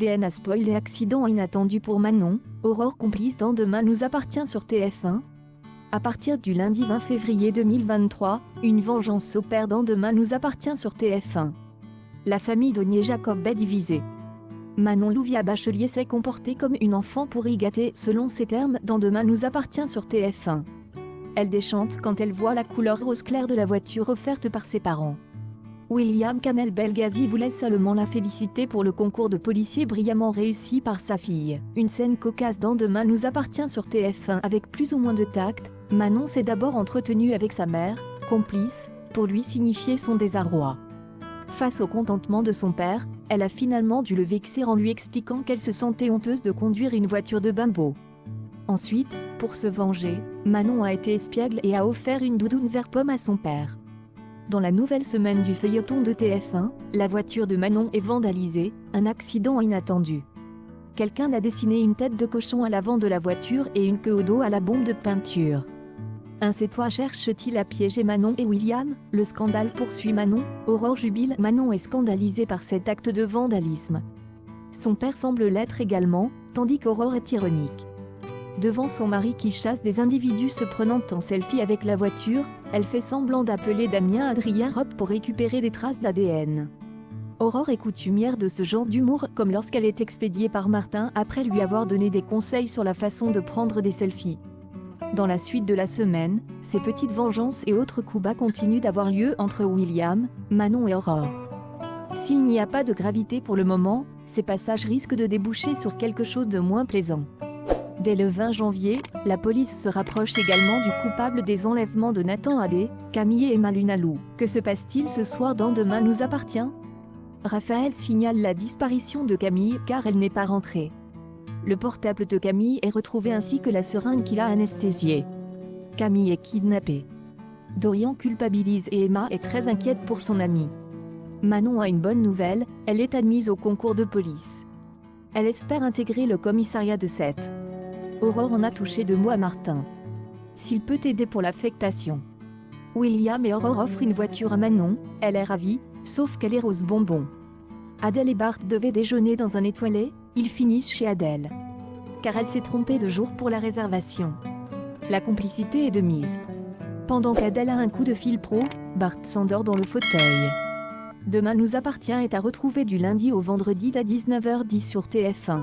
DNA spoil et accident inattendu pour Manon, Aurore complice dans Demain nous appartient sur TF1. À partir du lundi 20 février 2023, une vengeance s'opère dans Demain nous appartient sur TF1. La famille d'Ognier-Jacob est divisée. Manon Louviat-Bachelier s'est comportée comme une enfant pourri gâtée selon ses termes dans Demain nous appartient sur TF1. Elle déchante quand elle voit la couleur rose clair de la voiture offerte par ses parents. William Kamel Belghazi voulait seulement la féliciter pour le concours de policier brillamment réussi par sa fille. Une scène cocasse dans Demain nous appartient sur TF1 avec plus ou moins de tact. Manon s'est d'abord entretenue avec sa mère, complice, pour lui signifier son désarroi. Face au contentement de son père, elle a finalement dû le vexer en lui expliquant qu'elle se sentait honteuse de conduire une voiture de bimbo. Ensuite, pour se venger, Manon a été espiègle et a offert une doudoune vert pomme à son père. Dans la nouvelle semaine du feuilleton de TF1, la voiture de Manon est vandalisée, un accident inattendu. Quelqu'un a dessiné une tête de cochon à l'avant de la voiture et une queue au dos à la bombe de peinture. Un c'est toi cherche-t-il à piéger Manon et William? Le scandale poursuit Manon, Aurore jubile. Manon est scandalisée par cet acte de vandalisme. Son père semble l'être également, tandis qu'Aurore est ironique. Devant son mari qui chasse des individus se prenant en selfie avec la voiture, elle fait semblant d'appeler Damien Adrien Rob pour récupérer des traces d'ADN. Aurore est coutumière de ce genre d'humour, comme lorsqu'elle est expédiée par Martin après lui avoir donné des conseils sur la façon de prendre des selfies. Dans la suite de la semaine, ces petites vengeances et autres coups bas continuent d'avoir lieu entre William, Manon et Aurore. S'il n'y a pas de gravité pour le moment, ces passages risquent de déboucher sur quelque chose de moins plaisant. Dès le 20 janvier, la police se rapproche également du coupable des enlèvements de Nathan Adé, Camille et Malunalou. Que se passe-t-il ce soir dans Demain nous appartient? Raphaël signale la disparition de Camille car elle n'est pas rentrée. Le portable de Camille est retrouvé ainsi que la seringue qui l'a anesthésiée. Camille est kidnappée. Dorian culpabilise et Emma est très inquiète pour son amie. Manon a une bonne nouvelle, elle est admise au concours de police. Elle espère intégrer le commissariat de Sète. Aurore en a touché 2 mots à Martin. S'il peut aider pour l'affectation. William et Aurore offrent une voiture à Manon, elle est ravie, sauf qu'elle est rose bonbon. Adèle et Bart devaient déjeuner dans un étoilé, ils finissent chez Adèle. Car elle s'est trompée de jour pour la réservation. La complicité est de mise. Pendant qu'Adèle a un coup de fil pro, Bart s'endort dans le fauteuil. Demain nous appartient est à retrouver du lundi au vendredi à 19h10 sur TF1.